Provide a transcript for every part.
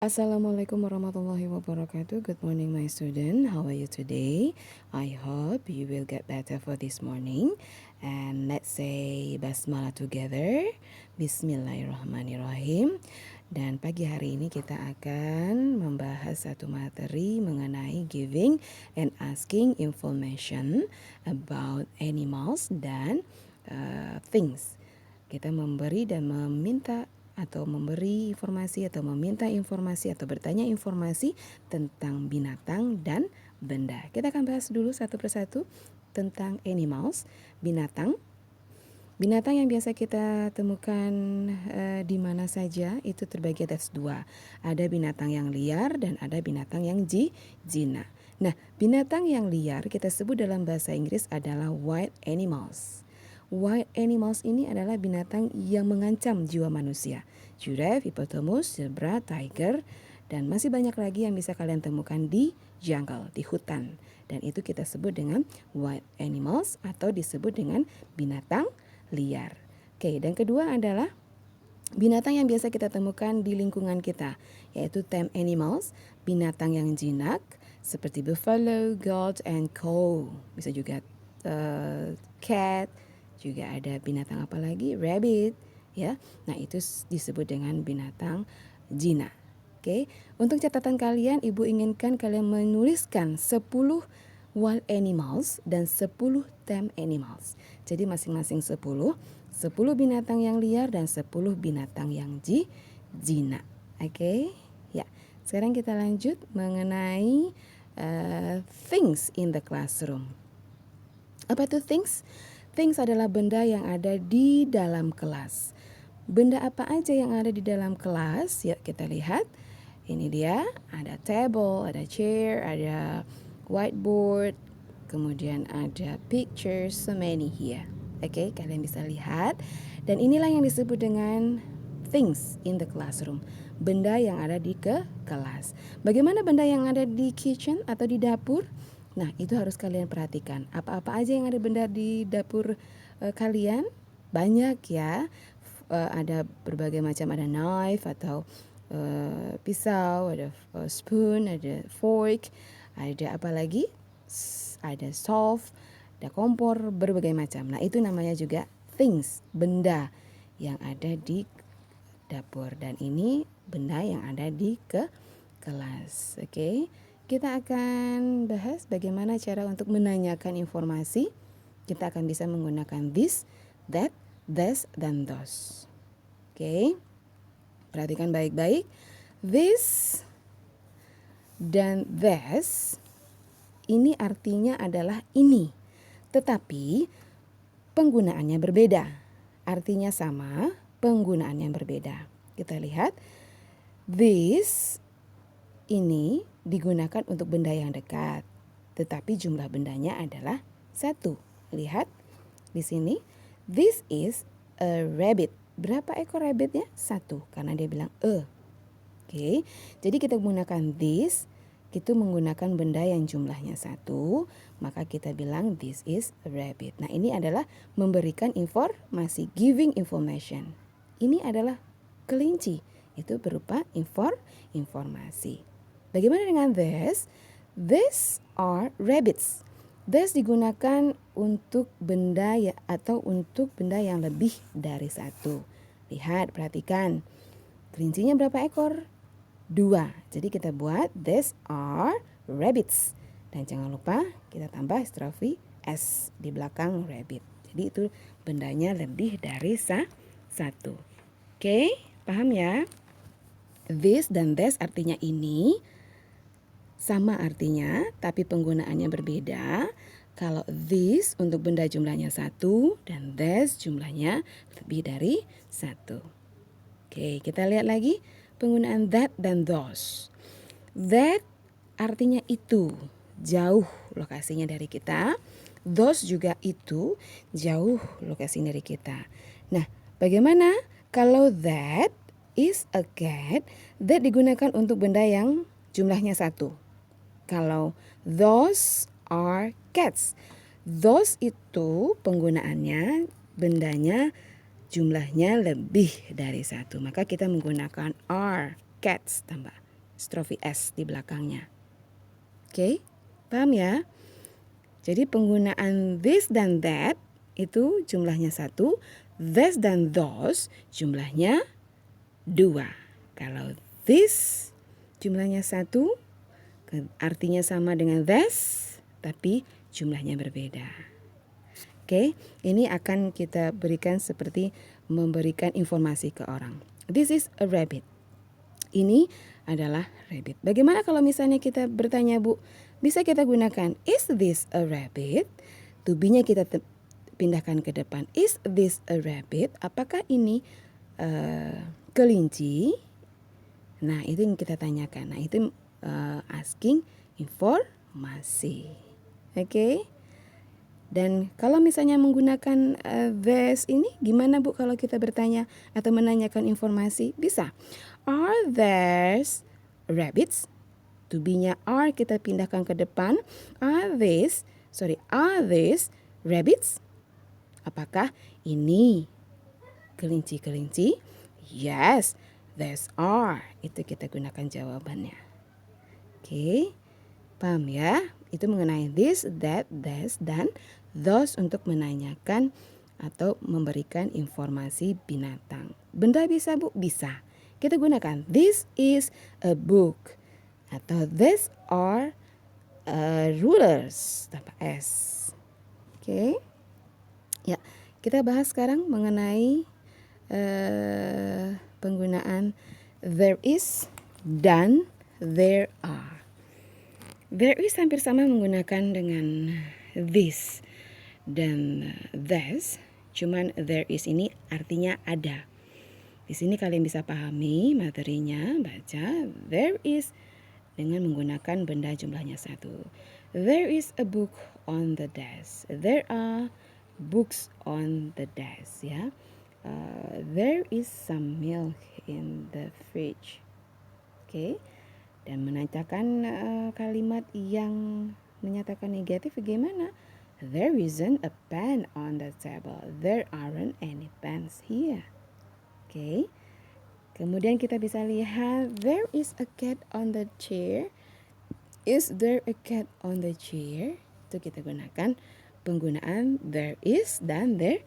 Assalamualaikum warahmatullahi wabarakatuh. Good morning my student. How are you today? I hope you will get better for this morning. And let's say basmalah together. Bismillahirrahmanirrahim. Dan pagi hari ini kita akan membahas satu materi mengenai giving and asking information about animals dan things. Kita memberi dan meminta atau memberi informasi atau meminta informasi atau bertanya informasi tentang binatang dan benda. Kita akan bahas dulu satu persatu tentang animals, binatang. Binatang yang biasa kita temukan di mana saja itu terbagi atas dua. Ada binatang yang liar dan ada binatang yang jinak. Nah, binatang yang liar kita sebut dalam bahasa Inggris adalah wild animals. Wild animals ini adalah binatang yang mengancam jiwa manusia. Giraffe, hippopotamus, zebra, tiger, dan masih banyak lagi yang bisa kalian temukan di jungle, di hutan. Dan itu kita sebut dengan wild animals atau disebut dengan binatang liar. Oke, dan kedua adalah binatang yang biasa kita temukan di lingkungan kita, yaitu tame animals, binatang yang jinak, seperti buffalo, goat, and cow. Bisa juga cat, juga ada binatang apa lagi? Rabbit, ya. Nah, itu disebut dengan binatang jinak. Oke. Untuk catatan kalian, Ibu inginkan kalian menuliskan 10 wild animals dan 10 tame animals. Jadi masing-masing 10 binatang yang liar dan 10 binatang yang jinak. Oke? Ya. Sekarang kita lanjut mengenai things in the classroom. Apa itu things? Things adalah benda yang ada di dalam kelas. Benda apa aja yang ada di dalam kelas? Yuk kita lihat. Ini dia, ada table, ada chair, ada whiteboard, kemudian ada pictures, so many here. Oke, kalian bisa lihat. Dan inilah yang disebut dengan things in the classroom. Benda yang ada di kelas. Bagaimana benda yang ada di kitchen atau di dapur? Nah, itu harus kalian perhatikan. Apa-apa aja yang ada benda di dapur kalian? Banyak ya. Ada berbagai macam, ada knife atau pisau, ada spoon, ada fork, ada apa lagi? Ada stove, ada kompor, berbagai macam. Nah, itu namanya juga things, benda yang ada di dapur. Dan ini benda yang ada di kelas. Oke. Kita akan bahas bagaimana cara untuk menanyakan informasi. Kita akan bisa menggunakan this, that, this, dan those. Oke. Perhatikan baik-baik. This dan this ini artinya adalah ini. Tetapi penggunaannya berbeda. Artinya sama, penggunaannya berbeda. Kita lihat. This ini digunakan untuk benda yang dekat, tetapi jumlah bendanya adalah 1. Lihat di sini. This is a rabbit. Berapa ekor rabbitnya? 1, karena dia bilang a. Oke, jadi kita menggunakan this, itu menggunakan benda yang jumlahnya 1, maka kita bilang this is a rabbit. Nah, ini adalah memberikan informasi, giving information. Ini adalah kelinci, itu berupa informasi. Bagaimana dengan this? These are rabbits. This digunakan untuk benda ya, atau untuk benda yang lebih dari 1. Lihat, perhatikan. Kelincinya berapa ekor? 2. Jadi kita buat these are rabbits. Dan jangan lupa kita tambah strofi s di belakang rabbit. Jadi itu bendanya lebih dari 1. Oke, paham ya? This dan this artinya ini. Sama artinya, tapi penggunaannya berbeda. Kalau this untuk benda jumlahnya 1 dan this jumlahnya lebih dari 1. Oke, kita lihat lagi penggunaan that dan those. That artinya itu, jauh lokasinya dari kita. Those juga itu, jauh lokasinya dari kita. Nah, bagaimana kalau that is a cat? That digunakan untuk benda yang jumlahnya 1. Kalau those are cats. Those itu penggunaannya bendanya jumlahnya lebih dari 1. Maka kita menggunakan are, cats tambah strofi S di belakangnya. Oke, paham ya? Jadi penggunaan this dan that itu jumlahnya 1, this dan those jumlahnya 2. Kalau this jumlahnya 1, artinya sama dengan this, tapi jumlahnya berbeda. Oke, ini akan kita berikan seperti memberikan informasi ke orang. This is a rabbit. Ini adalah rabbit. Bagaimana kalau misalnya kita bertanya, Bu? Bisa kita gunakan is this a rabbit? To be-nya kita pindahkan ke depan. Is this a rabbit? Apakah ini kelinci? Nah, itu yang kita tanyakan. Nah, itu asking informasi. Oke? Dan kalau misalnya menggunakan this ini, gimana Bu kalau kita bertanya atau menanyakan informasi? Bisa. Are there rabbits? To be-nya are kita pindahkan ke depan. Are these rabbits? Apakah ini kelinci-kelinci? Yes, these are. Itu kita gunakan jawabannya. Oke, paham ya? Itu mengenai this, that, this, dan those untuk menanyakan atau memberikan informasi binatang. Benda bisa Bu? Bisa. Kita gunakan this is a book atau these are rulers tanpa S. Oke. Ya, kita bahas sekarang mengenai penggunaan there is dan there are. There is hampir sama menggunakan dengan this dan this, cuman there is ini artinya ada. Di sini kalian bisa pahami materinya, baca there is dengan menggunakan benda jumlahnya 1. There is a book on the desk. There are books on the desk, ya. There is some milk in the fridge. Oke. Dan menanyakan kalimat yang menyatakan negatif bagaimana? There isn't a pen on the table. There aren't any pens here. Oke. Kemudian kita bisa lihat there is a cat on the chair. Is there a cat on the chair? Itu kita gunakan penggunaan there is dan there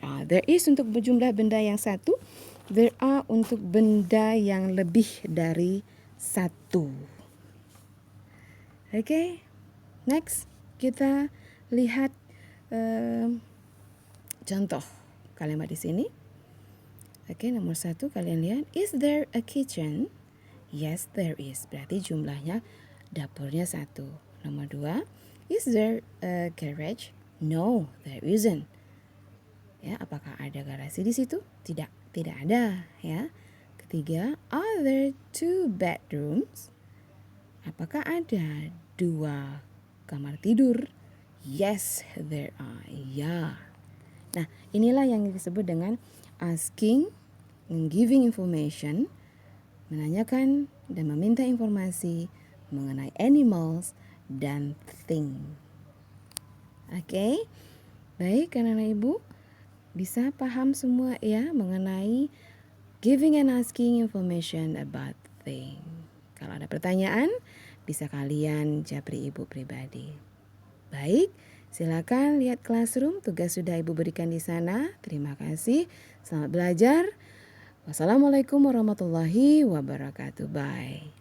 are. There is untuk jumlah benda yang 1. There are untuk benda yang lebih dari 1. Oke. Next kita lihat contoh kalimat di sini. Oke, nomor 1 kalian lihat. Is there a kitchen? Yes, there is. Berarti jumlahnya dapurnya 1. Nomor 2. Is there a garage? No, there isn't. Ya, apakah ada garasi di situ? Tidak ada. Ya. Ketiga, are there 2 bedrooms? Apakah ada 2 kamar tidur? Yes, there are. Ya. Nah, inilah yang disebut dengan asking, giving information, menanyakan dan meminta informasi mengenai animals dan thing. Oke. Baik, anak-anak Ibu bisa paham semua ya mengenai giving and asking information about thing. Kalau ada pertanyaan, bisa kalian japri Ibu pribadi. Baik, silakan lihat classroom, tugas sudah Ibu berikan di sana. Terima kasih, selamat belajar. Wassalamualaikum warahmatullahi wabarakatuh. Bye.